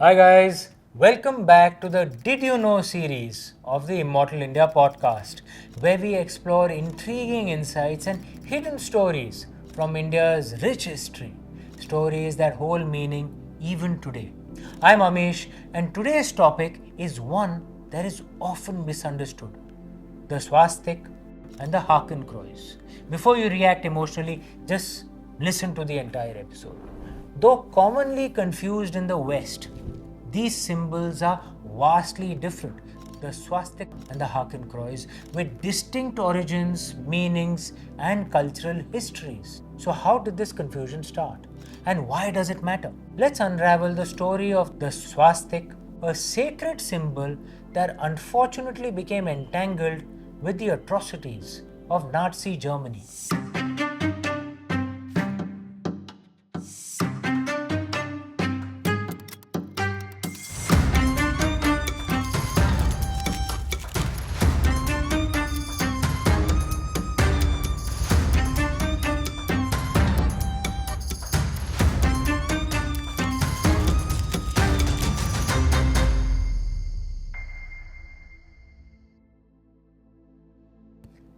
Hi guys, welcome back to the Did You Know series of the Immortal India podcast, where we explore intriguing insights and hidden stories from India's rich history, stories that hold meaning even today. I'm Amish, and today's topic is one that is often misunderstood: the swastik and the Hakenkreuz. Before you react emotionally, just listen to the entire episode. Though commonly confused in the West, these symbols are vastly different. The swastik and the Hakenkreuz with distinct origins, meanings, and cultural histories. So, how did this confusion start? And why does it matter? Let's unravel the story of the swastik, a sacred symbol that unfortunately became entangled with the atrocities of Nazi Germany.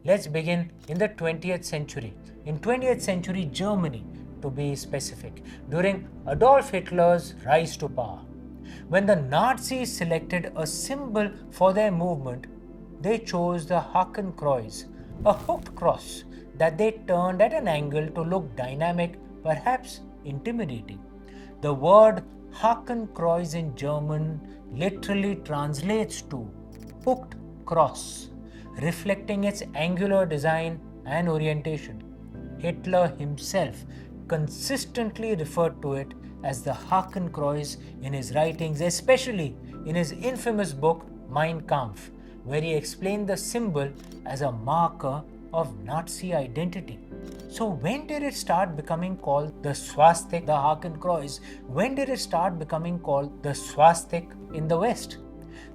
Let's begin in the 20th century. In 20th century Germany, to be specific, during Adolf Hitler's rise to power. When the Nazis selected a symbol for their movement, they chose the Hakenkreuz, a hooked cross that they turned at an angle to look dynamic, perhaps intimidating. The word Hakenkreuz in German literally translates to hooked cross, reflecting its angular design and orientation. Hitler himself consistently referred to it as the Hakenkreuz in his writings, especially in his infamous book Mein Kampf, where he explained the symbol as a marker of Nazi identity. So when did it start becoming called the swastik, the Hakenkreuz? When did it start becoming called the swastik in the West?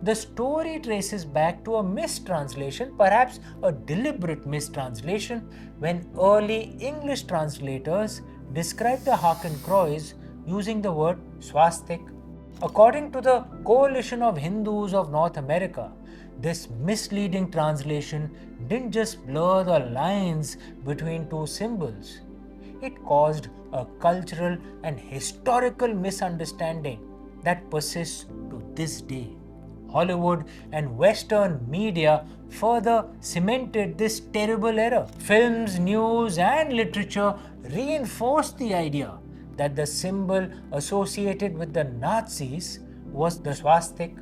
The story traces back to a mistranslation, perhaps a deliberate mistranslation, when early English translators described the Hakenkreuz using the word swastik. According to the Coalition of Hindus of North America, this misleading translation didn't just blur the lines between two symbols, it caused a cultural and historical misunderstanding that persists to this day. Hollywood and Western media further cemented this terrible error. Films, news, and literature reinforced the idea that the symbol associated with the Nazis was the swastik,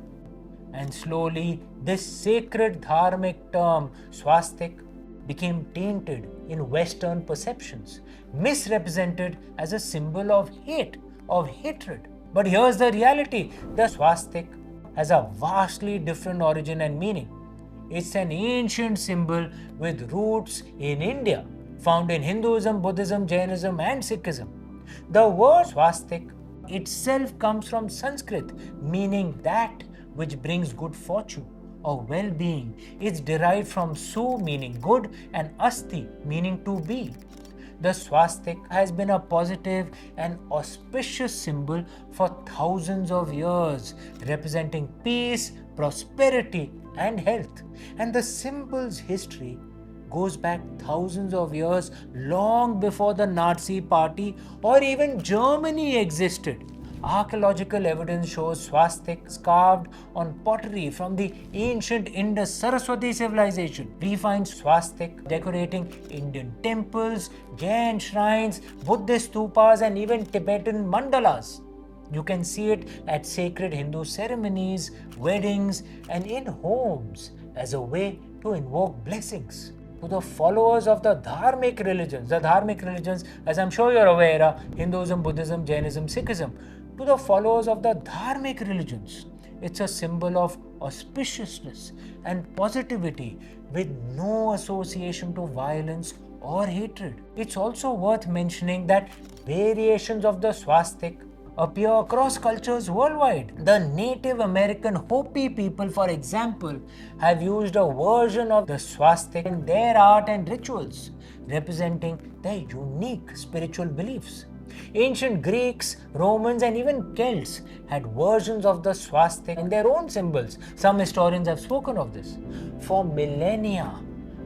and slowly this sacred dharmic term, swastik, became tainted in Western perceptions, misrepresented as a symbol of hate, of hatred. But here's the reality: the swastik has a vastly different origin and meaning. It's an ancient symbol with roots in India, found in Hinduism, Buddhism, Jainism, and Sikhism. The word swastik itself comes from Sanskrit, meaning that which brings good fortune or well-being. It's derived from su, meaning good, and asti, meaning to be. The swastik has been a positive and auspicious symbol for thousands of years, representing peace, prosperity, and health. And the symbol's history goes back thousands of years, long before the Nazi Party or even Germany existed. Archaeological evidence shows swastiks carved on pottery from the ancient Indus Saraswati civilization. We find swastik decorating Indian temples, Jain shrines, Buddhist stupas, and even Tibetan mandalas. You can see it at sacred Hindu ceremonies, weddings, and in homes as a way to invoke blessings. To the followers of the dharmic religions, as I'm sure you're aware, are Hinduism, Buddhism, Jainism, Sikhism. To the followers of the dharmic religions, it's a symbol of auspiciousness and positivity with no association to violence or hatred. It's also worth mentioning that variations of the swastik appear across cultures worldwide. The Native American Hopi people, for example, have used a version of the swastik in their art and rituals, representing their unique spiritual beliefs. Ancient Greeks, Romans, and even Celts had versions of the swastika in their own symbols. Some historians have spoken of this. For millennia,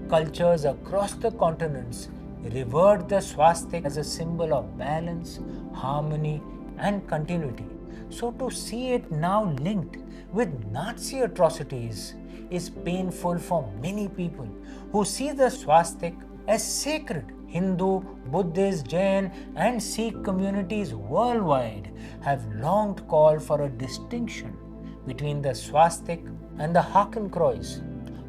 cultures across the continents revered the swastika as a symbol of balance, harmony, and continuity. So to see it now linked with Nazi atrocities is painful for many people who see the swastika as sacred. Hindu, Buddhist, Jain, and Sikh communities worldwide have long called for a distinction between the swastika and the Hakenkreuz,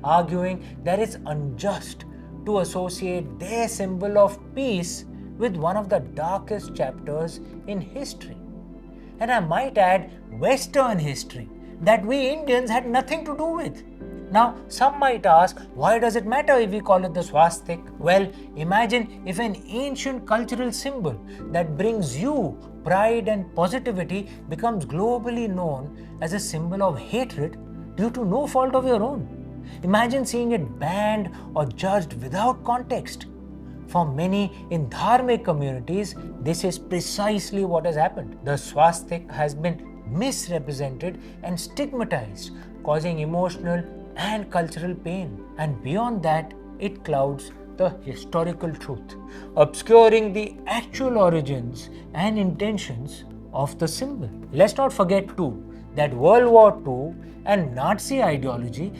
arguing that it's unjust to associate their symbol of peace with one of the darkest chapters in history. And I might add, Western history that we Indians had nothing to do with. Now, some might ask, why does it matter if we call it the swastika? Well, imagine if an ancient cultural symbol that brings you pride and positivity becomes globally known as a symbol of hatred due to no fault of your own. Imagine seeing it banned or judged without context. For many in Dharmic communities, this is precisely what has happened. The swastika has been misrepresented and stigmatized, causing emotional and cultural pain. And beyond that, it clouds the historical truth, obscuring the actual origins and intentions of the symbol. Let's not forget too that World War II and Nazi ideology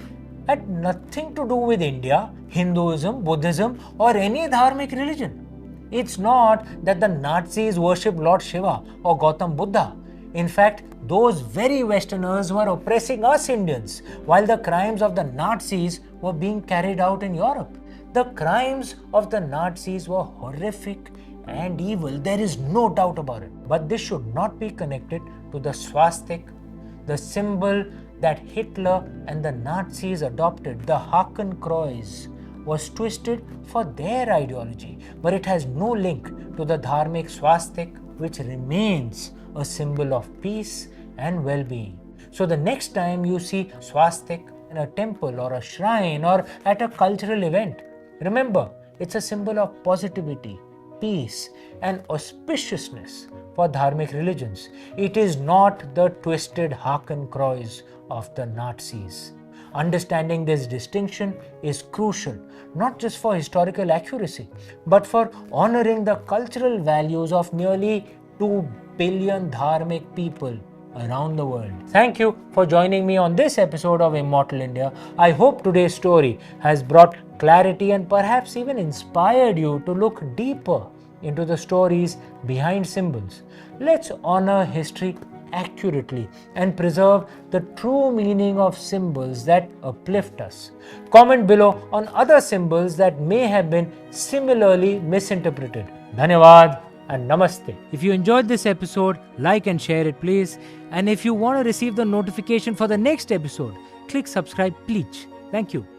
had nothing to do with India, Hinduism, Buddhism, or any Dharmic religion. It's not that the Nazis worshipped Lord Shiva or Gautam Buddha. In fact, those very Westerners were oppressing us Indians, while the crimes of the Nazis were being carried out in Europe. The crimes of the Nazis were horrific and evil, there is no doubt about it. But this should not be connected to the swastika, the symbol that Hitler and the Nazis adopted. The Hakenkreuz was twisted for their ideology, but it has no link to the Dharmic swastika, which remains a symbol of peace and well-being. So the next time you see swastika in a temple or a shrine or at a cultural event, remember it's a symbol of positivity, peace, and auspiciousness for Dharmic religions. It is not the twisted Hakenkreuz of the Nazis. Understanding this distinction is crucial, not just for historical accuracy, but for honoring the cultural values of nearly 2 billion Dharmic people around the world. Thank you for joining me on this episode of Immortal India. I hope today's story has brought clarity and perhaps even inspired you to look deeper into the stories behind symbols. Let's honor history accurately and preserve the true meaning of symbols that uplift us. Comment below on other symbols that may have been similarly misinterpreted. Dhanyavad and Namaste. If you enjoyed this episode, like and share it please. And if you want to receive the notification for the next episode, click subscribe please. Thank you.